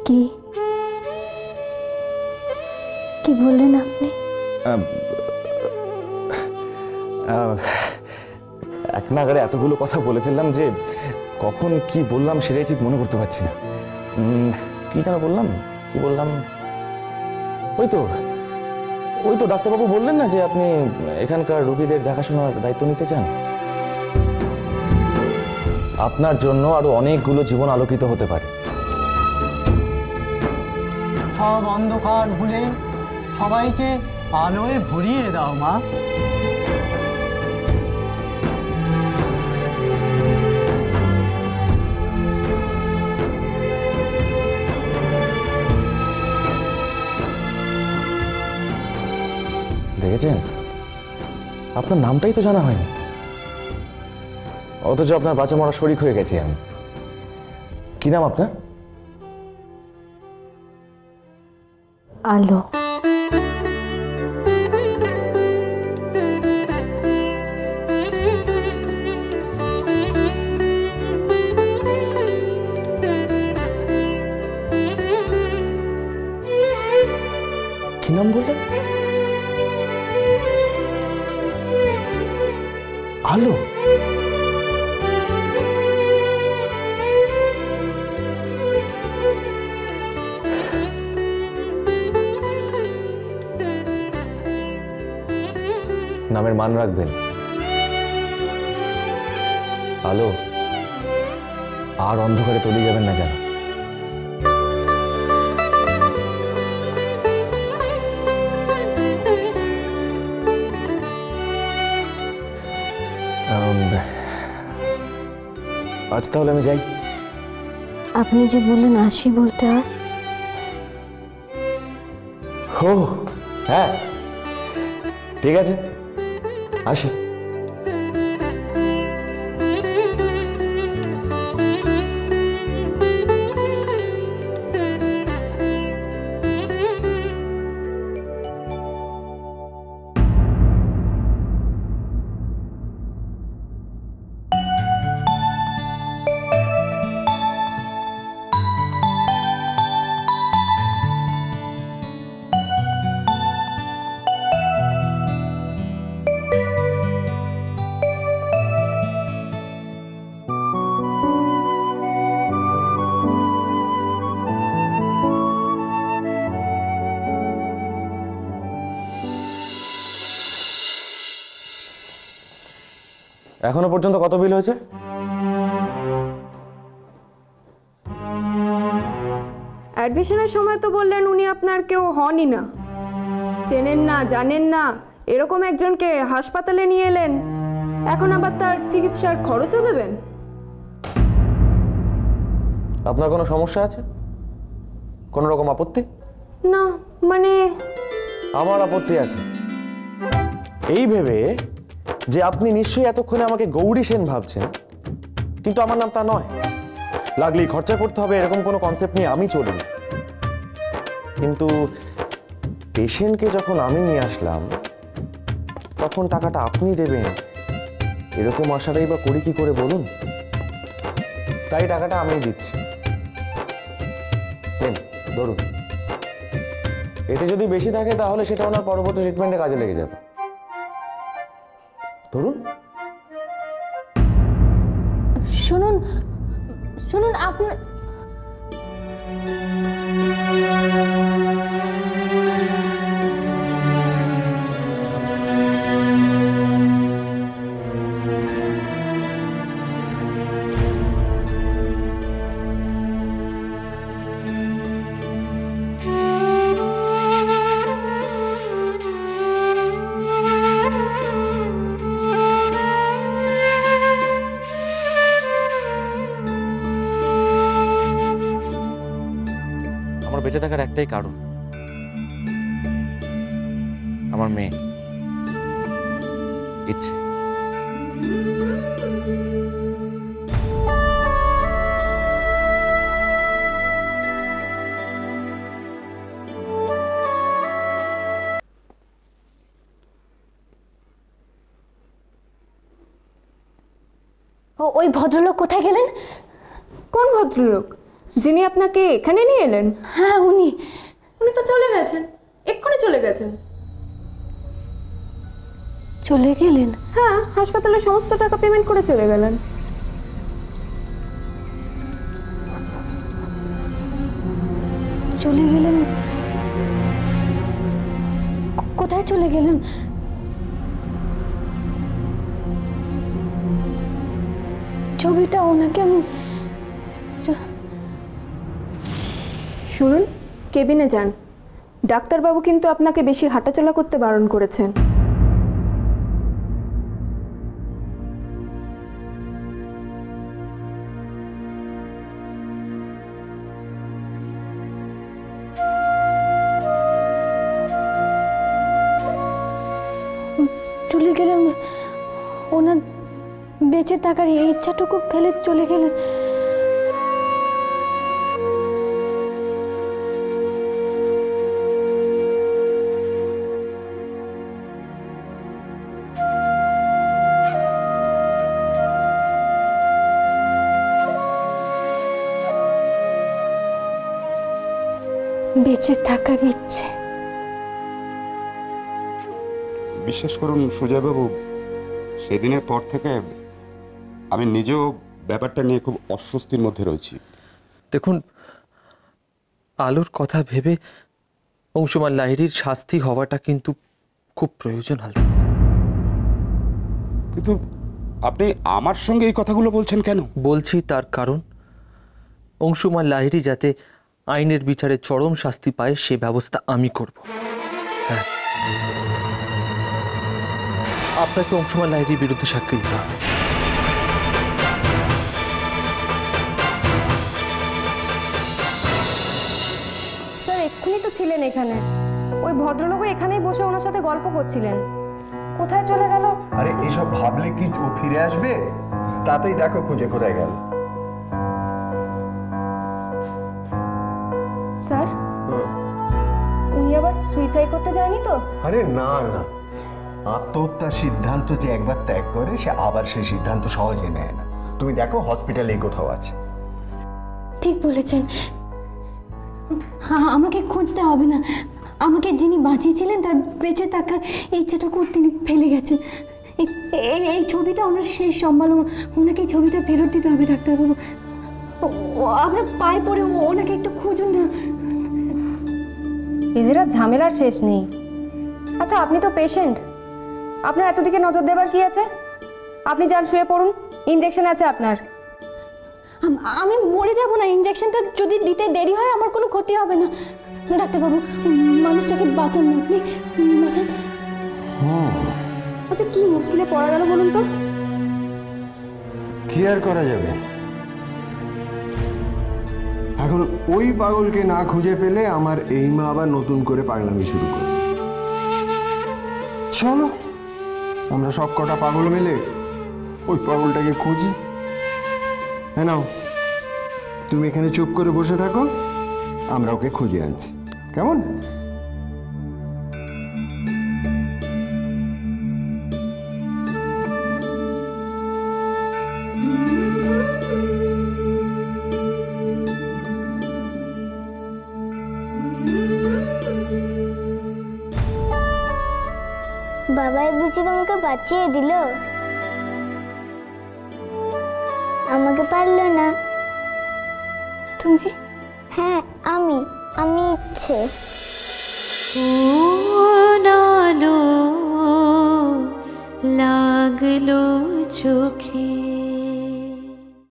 কি কি বললেন আপনি? এক নাগাড়ে এতগুলো কথা বলে ফেললাম যে কখন কি বললাম সেটাই ঠিক মনে করতে পারছি না। কি যেন বললাম, কি বললাম? ওই তো ডাক্তারবাবু বললেন না যে আপনি এখানকার রোগীদের দেখাশোনার দায়িত্ব নিতে চান। আপনার জন্য আরো অনেকগুলো জীবন আলোকিত হতে পারে। সব অন্ধকার ভুলে সবাইকে আলোয় ভরিয়ে দাও মা। দেখেছেন, আপনার নামটাই তো জানা হয়নি, অথচ আপনার বাঁচা মরা শরিক হয়ে গেছি আমি। কি নাম আপনার? আলো। কি নাম বললেন? আলো। নামের মান রাখবেন। আলো, আর অন্ধকারে তলিয়ে যাবেন না যেন। আজ তাহলে আমি যাই। আপনি যে বললেন আসি বলতে হয়। ও হ্যাঁ, ঠিক আছে, আসি। এখনো পর্যন্ত কত বিল হয়েছে? অ্যাডমিশনের সময় তো বললেন উনি আপনার কেউ হনই না, চেনেন না, জানেন না, এরকম একজনকে হাসপাতালে নিয়ে এলেন, এখন আবার তার চিকিৎসার খরচও দেবেন? আপনার কোনো সমস্যা আছে? কোনো রকম আপত্তি? না, মানে আমার আপত্তি আছে এই ভেবে যে আপনি নিশ্চয়ই এতক্ষণে আমাকে গৌরী সেন ভাবছেন, কিন্তু আমার নাম তা নয়। লাগলেই খরচা করতে হবে এরকম কোনো কনসেপ্ট নিয়ে আমি চলি না। কিন্তু পেশেন্টকে যখন আমি নিয়ে আসলাম তখন টাকাটা আপনি দেবেন এরকম আশাটাই বা করি কি করে বলুন? তাই টাকাটা আমি দিচ্ছি। ধরুন, এতে যদি বেশি থাকে তাহলে সেটা ওনার পরবর্তী ট্রিটমেন্টে কাজে লেগে যাবে। ধরুন। শুনুন শুনুন, আপনার বেঁচে থাকার একটাই কারণ, আমার মেয়ে, ইচ্ছে। ওই ভদ্রলোক কোথায় গেলেন? কোন ভদ্রলোক? যিনি আপনাকে এখানে নিয়ে এলেন? হ্যাঁ উনি। উনি তো চলে গেছেন, এক্ষুনি চলে গেছেন। চলে গেলেন? হ্যাঁ, হাসপাতালে সমস্ত টাকা পেমেন্ট করে চলে গেলেন। চলে গেলেন? কোথায় চলে গেলেন? ছবিটা ওনাকে শুনুন, কেবিনে যান। ডাক্তারবাবু কিন্তু আপনাকে বেশি হাঁটাচলা করতে বারণ করেছেন। চলে গেলেন? ওনার বেঁচে থাকার এই ইচ্ছাটুকু ফেলে চলে গেলেন? বেঁচে থাকার ইচ্ছে। বিশ্বাস করুন সুজয়বাবু, সেদিনের পর থেকে আমি নিজেও ব্যাপারটা নিয়ে খুব অস্বস্তির মধ্যে রয়েছি। দেখুন, আলোর কথা ভেবে অংশুমান লাহিড়ীর শাস্তি হওয়াটা কিন্তু খুব প্রয়োজন। হালদার, কিন্তু আপনি আমার সঙ্গে এই কথাগুলো বলছেন কেন? বলছি তার কারণ অংশুমান লাহিড়ী যাতে আইনের বিচারে চরম শাস্তি পায় সে ব্যবস্থা আমি করব। হ্যাঁ, আপনাকে অংশুমান লাহিড়ীর বিরুদ্ধে সাক্ষ্য দিতে হবে। স্যার এক্ষুনি তো ছিলেন এখানে, ওই ভদ্রলোক এখানেই বসে ওনার সাথে গল্প করছিলেন। কোথায় চলে গেল? আরে এসব ভাবলে কি ও ফিরে আসবে? তাতেই দেখো খুঁজে কোথায় গেল। স্যার উনি আবার সুইসাইড করতে যায়নি তো? আরে না না, আত্মহত্যার সিদ্ধান্ত যে একবার ত্যাগ করে সে আবার সেই সিদ্ধান্ত সহজে নেয় না। তুমি দেখো হসপিটালে কোথাও আছে। ঠিক বলেছেন। আমাকে খুঁজতে হবে না, আমাকে যিনি বাঁচিয়েছিলেন তার বেঁচে থাকার ইচ্ছাটুকু তিনি ফেলে গেছেন। এই ছবিটা ওনার শেষ সম্বল, ওনাকে এই ছবিটা ফেরত দিতে হবে ডাক্তারবাবু। আপনার পায়ে পড়ে ওনাকে একটু খুঁজুন না। এদের আর ঝামেলার শেষ নেই। আচ্ছা আপনি তো পেশেন্ট, আপনার এত দিকে নজর দেবার কি আছে? আপনি যান শুয়ে পড়ুন, ইনজেকশন আছে আপনার। আমি মরে যাব না, ইঞ্জেকশনটা যদি দিতে দেরি হয় আমার কোনো ক্ষতি হবে না। ডাক্তারবাবু মানুষটাকে বাঁচান না, আপনি বাঁচান। আচ্ছা কি মুশকিলে পড়া গেল বলুন তো? কি আর করা যাবে, এখন ওই পাগলকে না খুঁজে পেলে আমার এই মা আবার নতুন করে পাগলামি শুরু করে। চলো আমরা সব কটা পাগল মেলে ওই পাগলটাকে খুঁজি। হ্যাঁ নাও, তুমি এখানে চুপ করে বসে থাকো, আমরা ওকে খুঁজে আনছি, কেমন? বাবাই বুঝি তোমাকে বাঁচিয়ে দিল, আমাকে পারলো না। তুমি? হ্যাঁ আমি ইচ্ছে। নালো লাগলো চোখে।